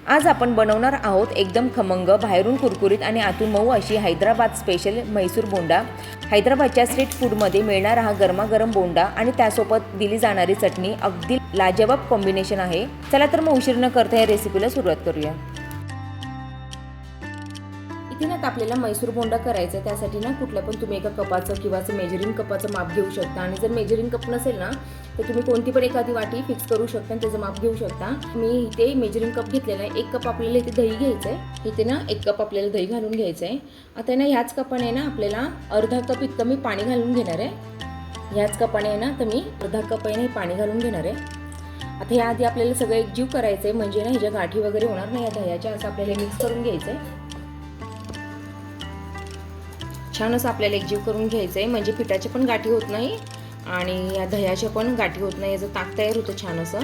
आज आपण बनवणार आहोत एकदम खमंग, बाहेरून कुरकुरीत आणि आतून मऊ अशी हैदराबाद स्पेशल म्हैसूर बोंडा। हैदराबादच्या स्ट्रीट फूडमध्ये मिळणारा हा गरमागरम बोंडा आणि त्यासोबत दिली जाणारी चटणी अगदी लाजवाब कॉम्बिनेशन आहे। चला तर मग उशीर न करता या रेसिपीला सुरुवात करूया। इथे ना आपल्याला म्हैसूर बोंडा करायचा आहे, त्यासाठी ना कुठल्या पण तुम्ही एका कपाचं किंवा मेजरिंग कपाचं माप घेऊ शकता। आणि जर मेजरिंग कप नसेल ना तर तुम्ही कोणती पण एखादी वाटी फिक्स करू शकता आणि त्याचं माप घेऊ शकता। मी इथे मेजरिंग कप घेतलेला आहे। 1 कप आपल्याला इथे दही घ्यायचं आहे। इथे ना 1 कप आपल्याला दही घालून घ्यायचं आहे। आता ना ह्याच कपाने ना आपल्याला अर्धा कप इतकं मी पाणी घालून घेणार आहे। ह्याच कपाने ना तर मी अर्धा कप आहे पाणी घालून घेणार आहे। आता ह्या आधी आपल्याला सगळं एकजीव करायचं आहे, म्हणजे ना ह्याच्या गाठी वगैरे होणार नाही या दह्याच्या। असं आपल्याला मिक्स करून घ्यायचं आहे। छान असं आपल्याला एकजीव करून घ्यायचं आहे, म्हणजे पिठाच्या पण गाठी होत नाही आणि या दह्याच्या पण गाठी होत नाही, याचं ताक तयार होतं छान असं।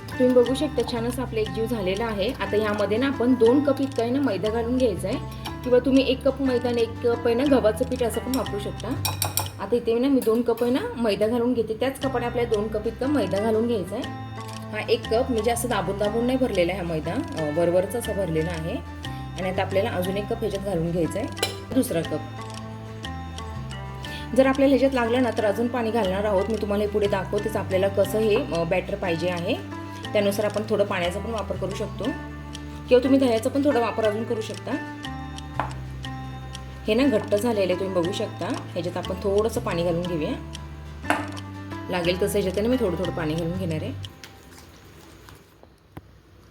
तुम्ही बघू शकता छान असं आपलं एकजीव झालेलं आहे। आता ह्यामध्ये ना आपण 2 कप इतकं आहे ना मैदा घालून घ्यायचा आहे, किंवा तुम्ही 1 कप मैदा आणि 1 कप आहे ना गव्हाचं पीठ असं पण वापरू शकता। आता इथे ना मी 2 कप आहे ना मैदा घालून घेते, त्याच कपाने आपल्याला 2 कप इतकं मैदा घालून घ्यायचा आहे। हा 1 कप म्हणजे असं दाबून नाही भरलेला आहे हा मैदा, वरवरच असा भरलेला आहे। आणि आता आपल्याला अजून 1 कप ह्याच्यात घालून घ्यायचा आहे, दुसरा कप। जर आपल्याला ह्याच्यात लागलं ना तर अजून पाणी घालणार आहोत। मी तुम्हाला पुढे दाखवतेच आपल्याला कसं हे बॅटर पाहिजे आहे, त्यानुसार आपण थोडं पाण्याचा पण वापर करू शकतो, किंवा तुम्ही दह्याचा पण थोडा वापर अजून करू शकता। हे ना घट्ट झालेलं आहे, तुम्ही बघू शकता। ह्याच्यात आपण थोडंसं पाणी घालून घेऊया, लागेल तसं ह्याच्यात मी थोडं पाणी घालून घेणार आहे।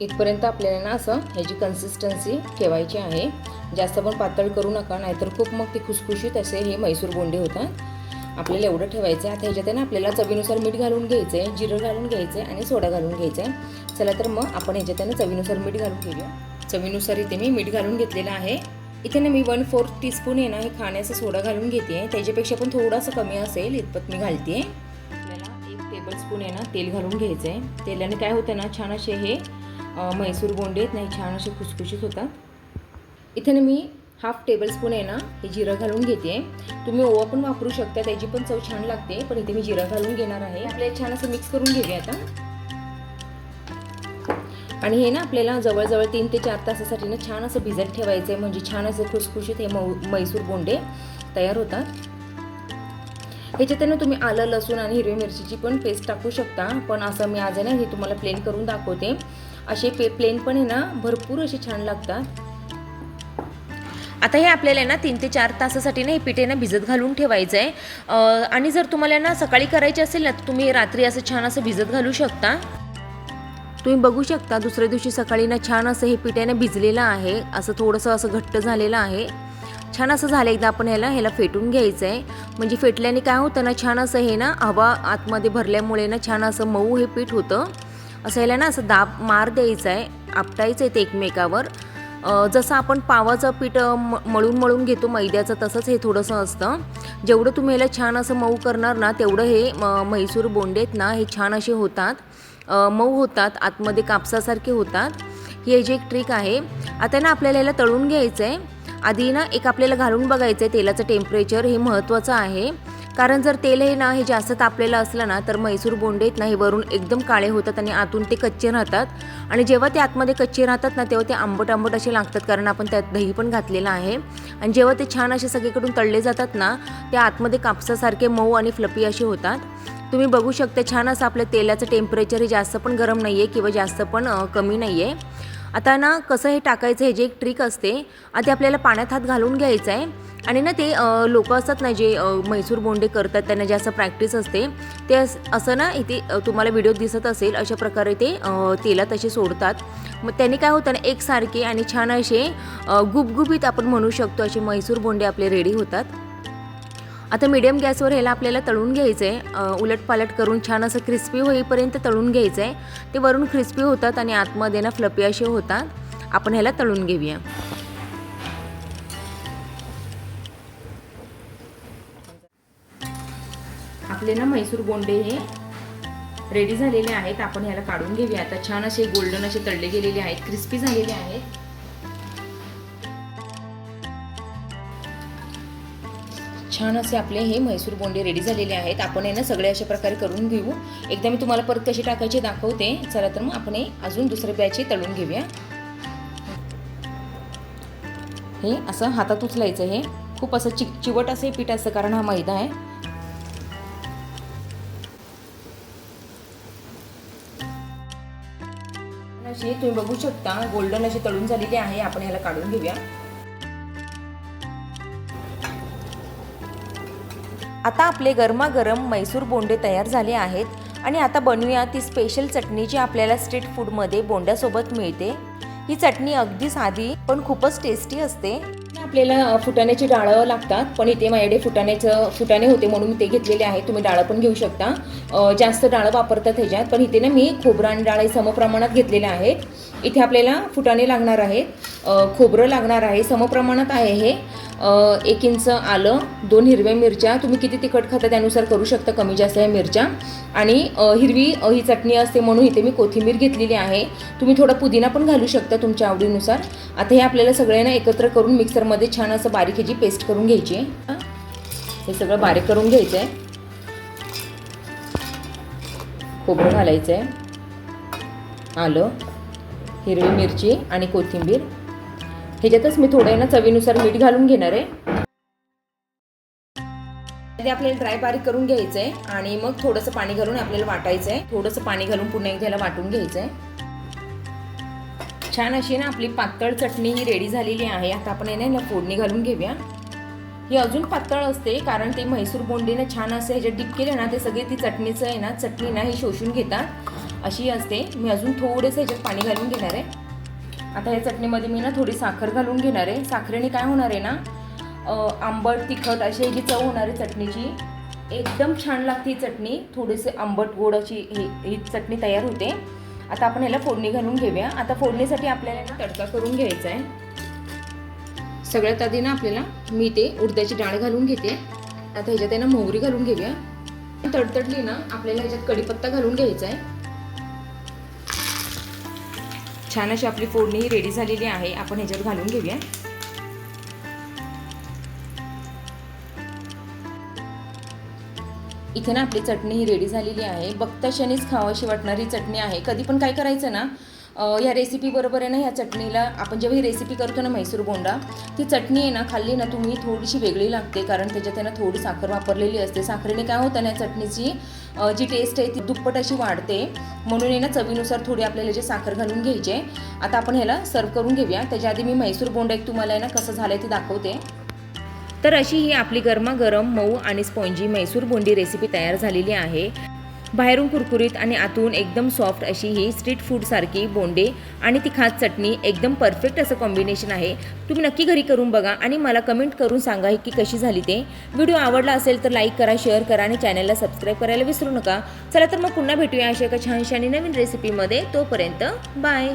इथपर्यंत आपल्याला ना असं ह्याची कन्सिस्टन्सी ठेवायची आहे, जास्त पण पातळ करू नका, नाहीतर खूप मग ते खुसखुशीत असे हे म्हैसूर बोंडे होतात। आपल्याला एवढं ठेवायचं आहे। आता ह्याच्यात ना आपल्याला चवीनुसार मीठ घालून घ्यायचं आहे, जिरं घालून घ्यायचं आहे आणि सोडा घालून घ्यायचं आहे। चला तर मग आपण ह्याच्यात चवीनुसार मीठ घालून घेऊया। चवीनुसार इथे मी मीठ घालून घेतलेलं आहे। इथे ना मी 1/4 टीस्पून आहे ना हे खाण्याचा सोडा घालून घेते, त्याच्यापेक्षा पण थोडासा कमी असेल इतपत मी घालते। आपल्याला 1 टेबलस्पून आहे ना तेल घालून घ्यायचं आहे। तेलाने काय होतं ना छान असे हे म्हैसूर बोंडे नाही छान असे खुसखुशीत होतात। इथे ना मी 1/2 टेबलस्पून आहे ना हे जिरं घालून घेते। तुम्ही ओवा पण वापरू शकता, त्याची पण चव छान लागते, पण इथे मी जिरं घालून घेणार आहे। आपल्याला छान असं मिक्स करून घेऊया आता। आणि हे ना आपल्याला जवळजवळ 3 ते 4 तासासाठी ना छान असं भिजत ठेवायचं आहे, म्हणजे छान असं खुसखुशीत हे म्हैसूर बोंडे तयार होतात। ह्याच्यात तुम्ही आलं, लसूण आणि हिरवी मिरचीची पण पेस्ट टाकू शकता, पण असं मी आज आहे ना हे तुम्हाला प्लेन करून दाखवते। असे प्लेन पण आहे ना भरपूर असे छान लागतात। आता हे आपल्याला ना 3 ते 4 तासासाठी ना हे पीठ ना भिजत घालून ठेवायचं आहे। आणि जर तुम्हाला ना सकाळी करायचे असेल ना तर तुम्ही रात्री असं छान असं भिजत घालू शकता। तुम्ही बघू शकता दुसऱ्या दिवशी सकाळी ना छान असं हे पीठ ना भिजलेलं आहे, असं थोडंसं असं घट्ट झालेलं आहे। छान असं झालं, एकदा आपण ह्याला फेटून घ्यायचं आहे, म्हणजे फेटल्याने काय होतं ना छान असं हे ना हवा आतमध्ये भरल्यामुळे ना छान असं मऊ हे पीठ होतं। असं ह्याला ना असं दाब मार द्यायचा आहे, आपटायचं आहे ते एकमेकावर। जसं आपण पावाचं पीठ मळून घेतो मैद्याचं, तसंच हे थोडंसं असतं। जेवढं तुम्ही ह्याला छान असं मऊ करणार ना तेवढं हे म्हैसूर बोंडेत ना हे छान असे होतात, मऊ होतात, आतमध्ये कापसासारखे होतात। ही याची एक ट्रिक आहे। आता ना आपल्याला ह्याला तळून घ्यायचं आहे। आधी ना एक आपल्याला घालून बघायचं आहे, तेलाचं टेम्परेचर हे महत्त्वाचं आहे, कारण जर तेल हे ना हे जास्त तापलेलं असलं ना तर म्हैसूर बोंडेत ना हे वरून एकदम काळे होतात आणि आतून ते कच्चे राहतात। आणि जेव्हा ते आतमध्ये कच्चे राहतात ना तेव्हा ते आंबट असे लागतात, कारण आपण त्यात दही पण घातलेलं आहे। आणि जेव्हा ते छान असे सगळीकडून तळले जातात ना ते आतमध्ये कापसासारखे मऊ आणि फ्लफी असे होतात। तुम्ही बघू शकता छान असं आपल्या तेलाचं टेम्परेचर हे जास्त पण गरम नाही आहे किंवा जास्त पण कमी नाही आहे। आता ना कसं हे टाकायचं हे जे एक ट्रिक असते, आधी आपल्याला पाण्यात हात घालून घ्यायचा आहे। आणि ना ते लोक असतात ना जे म्हैसूर बोंडे करतात त्यांना जास्त प्रॅक्टिस असते, ते असं ना इथे तुम्हाला व्हिडिओ दिसत असेल अशा प्रकारे ते तेलात असे सोडतात। मग त्याने काय होतं ना एकसारखे आणि छान असे गुबगुबीत आपण म्हणू शकतो असे म्हैसूर बोंडे आपले रेडी होतात। आता मीडियम गॅसवर ह्याला आपल्याला तळून घ्यायचं आहे, उलटपालट करून छान असं क्रिस्पी होईपर्यंत तळून घ्यायचं आहे। ते वरून क्रिस्पी होतात आणि आतमध्ये ना फ्लपी असे होतात। आपण ह्याला तळून घेऊया। आपले ना म्हैसूर बोंडे हे रेडी झालेले आहेत, आपण ह्याला काढून घेऊया। आता छान असे गोल्डन असे तळले गेलेले आहेत, क्रिस्पी झालेले आहेत। छान असे आपले हे म्हैसूर बोंडे रेडी झालेले आहेत। आपण हे ना सगळे अशा प्रकारे करून घेऊ। एकदा मी तुम्हाला परत कसे टाकायचे दाखवते। चला तर मग आपण अजून दुसरे बॅच तळून घेऊया। हे असं हातात उचलायचं. हे खूप असं चिवट असं पीठ असतं कारण हा मैदा आहे. अशी तुम्ही बघू शकता गोल्डन अशी तळून झालेली आहे. आपण ह्याला काढून घेऊया. आता आपले गरमागरम मैसूर बोंडे तयार झाले आहेत आणि आता बनवूया ती स्पेशल चटणी जी आपल्याला स्ट्रीट फूडमध्ये बोंड्यासोबत मिळते. ही चटणी अगदी साधी पण खूपच टेस्टी असते. आपल्याला फुटाण्याची डाळं लागतात, पण इथे माझ्याकडे फुटाणे होते म्हणून मी ते घेतलेले आहे. तुम्ही डाळं पण घेऊ शकता. जास्त डाळं वापरतात ह्याच्यात, पण इथे ना मी खोबरं आणि डाळ समप्रमाणात घेतलेले आहेत. इथे आपल्याला फुटाणे लागणार आहेत, खोबरं लागणार आहे समप्रमाणात आहे. हे 1 इंच आलं, 2 हिरव्या मिरच्या, तुम्ही किती तिखट खाता त्यानुसार करू शकता, कमी जास्त आहे मिरच्या. आणि हिरवी ही चटणी असते म्हणून इथे मी कोथिंबीर घेतलेली आहे. तुम्ही थोडा पुदिना पण घालू शकता तुमच्या आवडीनुसार. आता हे आपल्याला सगळ्यांना एकत्र करून मिक्सरमध्ये छान असं बारीक ह्याची पेस्ट करून घ्यायची आहे. हे सगळं बारीक करून घ्यायचं आहे. खोबरं घालायचं आहे, आलं, हिरवी मिरची आणि कोथिंबीर. ह्याच्यातच मी थोडं ना चवीनुसार मीठ घालून घेणार आहे. ते आपल्याला ड्राय बारीक करून घ्यायचं आहे आणि मग थोडंसं पाणी घालून आपल्याला वाटायचं आहे. थोडंसं पाणी घालून पुन्हा एकदा ह्याला वाटून घ्यायचं आहे. छान अशी ना आपली पातळ चटणी ही रेडी झालेली आहे. आता आपण याला फोडणी घालून घेऊया. ही अजून पातळ असते कारण ते म्हैसूर बोंडीने छान असं ह्याच्यात डिप केले ना ते सगळे ती चटणीचं आहे ना चटणी ना ही शोषून घेतात, अशी असते. मी अजून थोडेसे ह्याच्यात पाणी घालून घेणार आहे. आता या चटणीमध्ये मी ना थोडी साखर घालून घेणार आहे. साखरेने काय होणार आहे ना, आंबट तिखट अशी जी चव होणार आहे चटणीची, एकदम छान लागते ही चटणी. थोडेसे आंबट गोड अशी ही चटणी तयार होते. आता आपण ह्याला फोडणी घालून घेऊया. आता फोडणीसाठी आपल्याला ना तडका करून घ्यायचा आहे. सगळ्यात आधी ना आपल्याला मी ते उडदाची डाळ घालून घेते. आता ह्याच्यात ना मोहरी घालून घेऊया. तडतडली ना आपल्याला ह्याच्यात कढीपत्ता घालून घ्यायचा आहे. छान अशी आपली फोडणी ही रेडी झालेली आहे. आपण ह्याच्यात घालून घेऊया. इथे ना आपली चटणी ही रेडी झालेली आहे. बघता क्षणीच खावाशी वाटणारी चटणी आहे. कधी पण काय करायचं ना, या रेसिपी बरोबर आहे ना, ह्या चटणीला आपण जेव्हा ही रेसिपी करतो ना म्हैसूर बोंडा, ती चटणी आहे ना खाल्ली ना तुम्ही थोडीशी वेगळी लागते कारण त्याच्यात आहे ना थोडी साखर वापरलेली असते. साखरेने काय होतं ना चटणीची जी टेस्ट आहे ती दुप्पट अशी वाढते. म्हणून आहे ना चवीनुसार थोडी आपल्याला जे साखर घालून घ्यायची आहे. आता आपण ह्याला सर्व करून घेऊया. त्याच्या आधी मी म्हैसूर बोंडा एक तुम्हाला आहे ना कसं झालं आहे ते दाखवते. तर अशी ही आपली गरमागरम मऊ आणि स्पॉन्जी म्हैसूर बोंडी रेसिपी तयार झालेली आहे. बाहेरून कुरकुरीत आणि आतून एकदम सॉफ्ट अशी ही स्ट्रीट फूडसारखी बोंडे आणि ती खास चटणी एकदम परफेक्ट असं कॉम्बिनेशन आहे. तुम्ही नक्की घरी करून बघा आणि मला कमेंट करून सांगा की कशी झाली ते. व्हिडिओ आवडला असेल तर लाईक करा, शेअर करा आणि चॅनलला सबस्क्राईब करायला विसरू नका. चला तर मग पुन्हा भेटूया अशा एका छानशा आणि नवीन रेसिपीमध्ये. तोपर्यंत बाय.